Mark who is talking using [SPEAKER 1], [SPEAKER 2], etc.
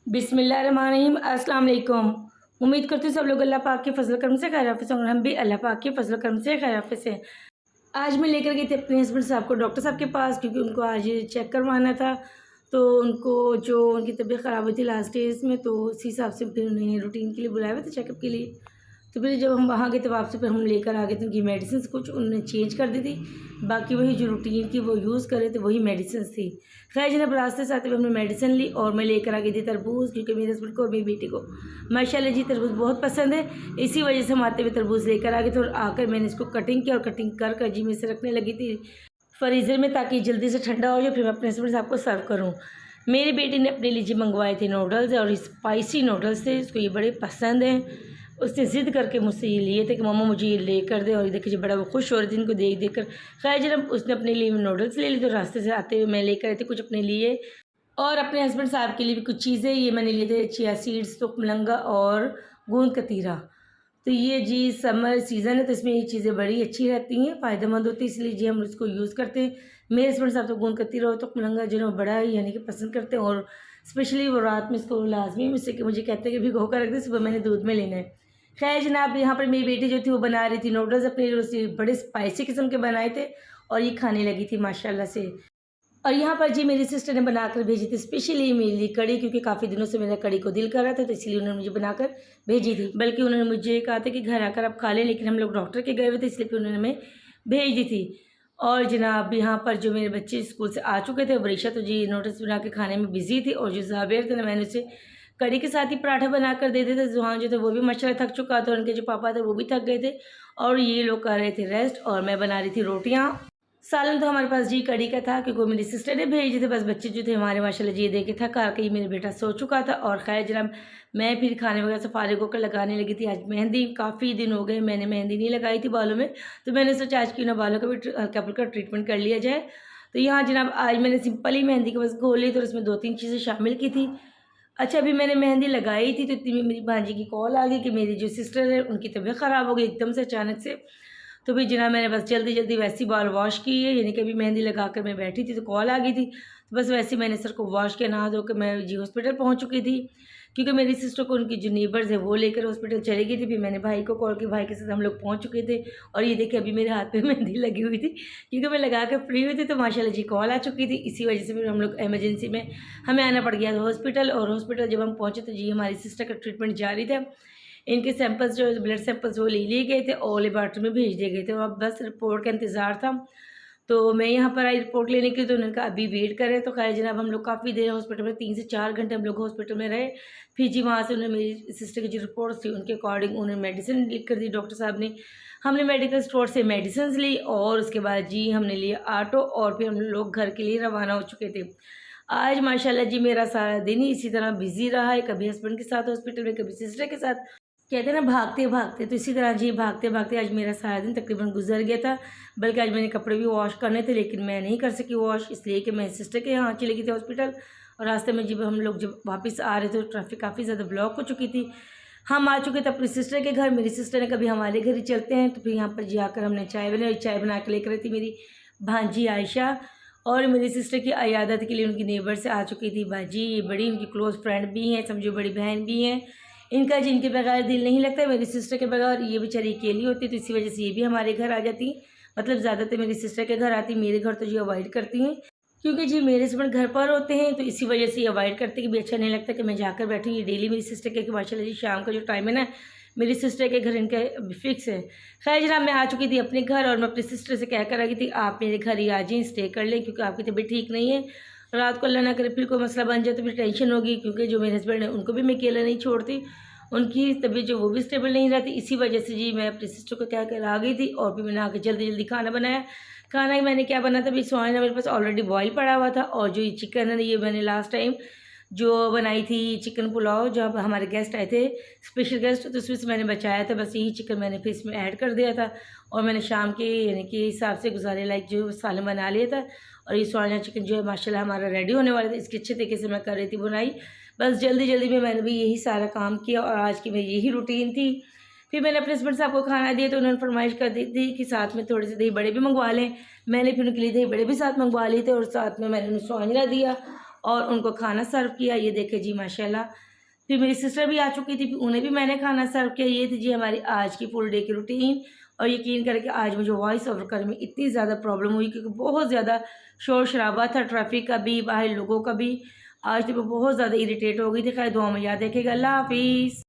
[SPEAKER 1] बिस्मिल्लाहिर्रहमानिर्रहीम। अस्सलाम वालेकुम। उम्मीद करती हूँ सब लोग अल्लाह पाक के फजल करम से खैर आफियत से और हम भी अल्लाह पाक के फजल करम से खैर आफियत से। आज मैं लेकर गई थी अपने हस्बैंड साहब को डॉक्टर साहब के पास क्योंकि उनको आज चेक करवाना था। तो उनको जो उनकी तबीयत ख़राब हुई थी लास्ट डेज़ में, तो उसी हिसाब से फिर उन्हें रूटीन के लिए बुलाया हुआ था चेकअप के लिए। तो फिर जब हम वहाँ गए तो वापसी फिर हम लेकर आ गए थे उनकी मेडिसिन कुछ उन्होंने चेंज कर दी थी, बाकी वही जो रूटीन की वो यूज़ करे थे वही मेडिसिन थी। खैर जनाब रास्ते से आते हुए हमने मेडिसिन ली और मैं लेकर आ गई थी तरबूज, क्योंकि मेरे हस्बैंड को और मेरी बेटी को माशाल्लाह जी तरबूज बहुत पसंद है। इसी वजह से हम आते हुए तरबूज लेकर आ गए थे और आकर मैंने इसको कटिंग किया और कटिंग कर कर जी में से रखने लगी थी फ्रीज़र में ताकि जल्दी से ठंडा हो जाए, फिर मैं अपने हस्बैंड साहब को सर्व करूँ। मेरी बेटी ने अपने लिए जी मंगवाए थे नूडल्स और स्पाइसी नूडल्स थे, उसको ये बड़े पसंद हैं। उसने ज़िद करके मुझसे ये लिए थे कि मम्मा मुझे ये लेकर दे, और ये देखिए बड़ा वो खुश हो रही थी इनको देख देख कर। खैर जब उसने अपने लिए नूडल्स ले ली तो रास्ते से आते हुए मैं लेकर आई थी कुछ अपने लिए और अपने हस्बैंड साहब के लिए भी कुछ चीज़ें। ये मैंने लिए थे चिया सीड्स, तुक मलंगा और गूंद कतीरा। तो ये जी समर सीज़न है तो इसमें ये चीज़ें बड़ी अच्छी रहती हैं, फ़ायदेमंद होती है, इसलिए जी हम इसको यूज़ करते हैं। मेरे हस्बैंड साहब तो गूंद कतीरा और तुक मलंगा जो है बड़ा ही यानी कि पसंद करते हैं, और स्पेशली वो रात में इसको लाजमी मुझसे कि मुझे कहते हैं कि भिगो कर रख दे, सुबह मैंने दूध में लेना है। खैर जनाब यहाँ पर मेरी बेटी जो थी वो बना रही थी नूडल्स अपने लिए, बड़े स्पाइसी किस्म के बनाए थे और ये खाने लगी थी माशाल्लाह से। और यहाँ पर जी मेरी सिस्टर ने बनाकर भेजी थी स्पेशली मेरे लिए कड़ी, क्योंकि काफ़ी दिनों से मेरा कड़ी को दिल कर रहा था, तो इसलिए उन्होंने मुझे बनाकर भेजी थी। बल्कि उन्होंने मुझे कहा था कि घर आकर आप खा लें, लेकिन हम लोग डॉक्टर के गए हुए थे इसलिए फिर उन्होंने हमें भेज दी थी। और जनाब यहाँ पर जो मेरे बच्चे स्कूल से आ चुके थे, वरीशा तो जी नूडल्स बना के खाने में बिजी थी, और जो ज़ावेर थे ना मैंने उसे कड़ी के साथ ही पराठा बनाकर दे देते थे। जुहान जो थे वो भी माशाल्लाह थक चुका था, उनके जो पापा थे वो भी थक गए थे, और ये लोग कर रहे थे रेस्ट और मैं बना रही थी रोटियाँ। सालन तो हमारे पास जी कड़ी का था क्योंकि मेरी सिस्टर ने भेजे थे, बस बच्चे जो थे हमारे माशाल्लाह जी देख के थका के ही मेरा बेटा सो चुका था। और खैर जनाब मैं फिर खाने वगैरह से फारिग होकर लगाने लगी थी। आज मेहंदी काफ़ी दिन हो गए मैंने मेहंदी नहीं लगाई थी बालों में, तो मैंने सोचा आज क्यों ना बालों का भी हल्का फुल्का ट्रीटमेंट कर लिया जाए। तो यहाँ जनाब आज मैंने सिंपल ही मेहंदी के बस घोल ली, तो उसमें 2-3 चीज़ें शामिल की थी। अच्छा अभी मैंने मेहंदी लगाई थी तो इतनी में मेरी भांजी की कॉल आ गई कि मेरी जो सिस्टर है उनकी तबीयत ख़राब हो गई एकदम से अचानक से। तो फिर जनाब मैंने बस जल्दी जल्दी वैसी बाल वॉश किए, यानी कि अभी मेहंदी लगा कर मैं बैठी थी तो कॉल आ गई थी, तो बस वैसे ही मैंने सर को वॉश किया, नहा धो के मैं जी हॉस्पिटल पहुंच चुकी थी, क्योंकि मेरी सिस्टर को उनकी जो नेबर्स है वो लेकर हॉस्पिटल चली गई थी। फिर मैंने भाई को कॉल की, भाई के साथ हम लोग पहुंच चुके थे। और ये देखिए अभी मेरे हाथ पे मेहंदी लगी हुई थी क्योंकि मैं लगा कर फ्री हुई थी, तो माशाल्लाह जी कॉल आ चुकी थी, इसी वजह से फिर हम लोग एमरजेंसी में हमें आना पड़ गया था हॉस्पिटल। और हॉस्पिटल जब हम पहुँचे तो जी हमारी सिस्टर का ट्रीटमेंट जारी था। इनके सैंपल्स जो ब्लड सैंपल्स वो ले लिए गए थे और लेबॉर्ट्री में भेज दिए गए थे, और अब बस रिपोर्ट का इंतज़ार था। तो मैं यहाँ पर आई रिपोर्ट लेने के लिए, तो उन्होंने कहा अभी वेट करें। तो खैर जनाब हम लोग काफ़ी देर हॉस्पिटल में 3 से 4 घंटे हम लोग हॉस्पिटल में रहे। फिर जी वहाँ से उन्होंने मेरी सिस्टर की जो रिपोर्ट्स थी उनके अकॉर्डिंग उन्होंने मेडिसिन लिख कर दी डॉक्टर साहब ने। हमने मेडिकल स्टोर से मेडिसिन ली और उसके बाद जी हमने लिया ऑटो और फिर हम लोग घर के लिए रवाना हो चुके थे। आज माशाल्लाह जी मेरा सारा दिन ही इसी तरह बिजी रहा है, कभी हस्बैंड के साथ हॉस्पिटल में, कभी सिस्टर के साथ, कहते हैं ना भागते भागते, तो इसी तरह जी भागते भागते आज मेरा सारा दिन तकरीबन गुजर गया था। बल्कि आज मैंने कपड़े भी वॉश करने थे लेकिन मैं नहीं कर सकी वॉश, इसलिए कि मैं सिस्टर के यहाँ चली गई थी हॉस्पिटल। और रास्ते में जब हम लोग जब वापस आ रहे थे तो ट्रैफिक काफ़ी ज़्यादा ब्लॉक हो चुकी थी। हम आ चुके थे अपनी सिस्टर के घर, मेरी सिस्टर ने कभी हमारे घर ही चलते हैं, तो फिर यहाँ पर जी आकर हमने चाय बनाई। चाय बना के लेकर आई थी मेरी भांजी आयशा, और मेरी सिस्टर की अयादत के लिए उनकी नेबर से आ चुकी थी बाजी, ये बड़ी उनकी क्लोज़ फ्रेंड भी हैं, समझो बड़ी बहन भी हैं। इनका जिनके बगैर दिल नहीं लगता, मेरी सिस्टर के बगैर ये बेचारी अकेली होती, तो इसी वजह से ये भी हमारे घर आ जाती। मतलब ज़्यादातर मेरी सिस्टर के घर आती, मेरे घर तो जी अवॉइड करती हैं, क्योंकि जी मेरे हस्बैंड घर पर होते हैं, तो इसी वजह से ये अवॉइड करते कि भी अच्छा नहीं लगता कि मैं जाकर बैठूँ। ये डेली मेरी सिस्टर के माशाल्लाह जी शाम का जो टाइम है ना मेरी सिस्टर के घर इनका फिक्स है। खैर जनाब मैं आ चुकी थी अपने घर और मैं अपनी सिस्टर से कह कर आ गई थी आप मेरे घर ही आ जाएँ, स्टे कर लें, क्योंकि आपकी तबीयत ठीक नहीं है। रात को अल्लाह ना करे फिर कोई मसला बन जाए तो फिर टेंशन होगी, क्योंकि जो मेरे हस्बैंड है उनको भी मैं अकेला नहीं छोड़ती, उनकी तबीयत जो वो भी स्टेबल नहीं रहती। इसी वजह से जी मैं अपनी सिस्टर को कह कर आ गई थी, और फिर मैंने आके जल्दी जल्दी खाना बनाया। खाना मैंने क्या बना था, अभी सोयाना मेरे पास ऑलरेडी बॉयल पड़ा हुआ था, और जो ये चिकन है ये मैंने लास्ट टाइम जो बनाई थी चिकन पुलाव, जब हमारे गेस्ट आए थे स्पेशल गेस्ट, तो उसमें से मैंने बचाया था, बस यही चिकन मैंने फिर इसमें ऐड कर दिया था। और मैंने शाम के यानी कि हिसाब से गुजारे लाइक जो सालन बना लिया था। और ये सोयाना चिकन जो है माशाल्लाह हमारा रेडी होने वाला था, इसके अच्छे तरीके से मैं कर रही थी बुनाई। बस जल्दी जल्दी में मैंने भी यही सारा काम किया और आज की मेरी यही रूटीन थी। फिर मैंने अपने हस्बैंड साहब को खाना दिया, तो उन्होंने फरमाइश कर दी थी कि साथ में थोड़े से दही बड़े भी मंगवा लें। मैंने फिर उनके लिए दही बड़े भी साथ मंगवा लिए थे, और साथ में मैंने उन्हें सोयाना दिया। और उनको खाना सर्व किया। ये देखे जी माशाल्लाह। फिर मेरी सिस्टर भी आ चुकी थी, उन्हें भी मैंने खाना सर्व किया। ये थी जी हमारी आज की फुल डे की रूटीन। और यकीन करें कि आज मुझे वॉइस ओवर करने में इतनी ज़्यादा प्रॉब्लम हुई क्योंकि बहुत ज़्यादा शोर शराबा था, ट्रैफिक का भी, बाहर लोगों का भी। आज तो मैं बहुत ज़्यादा इरिटेट हो गई थी। खैर दुआ में याद रखिएगा। अल्लाह हाफिज़।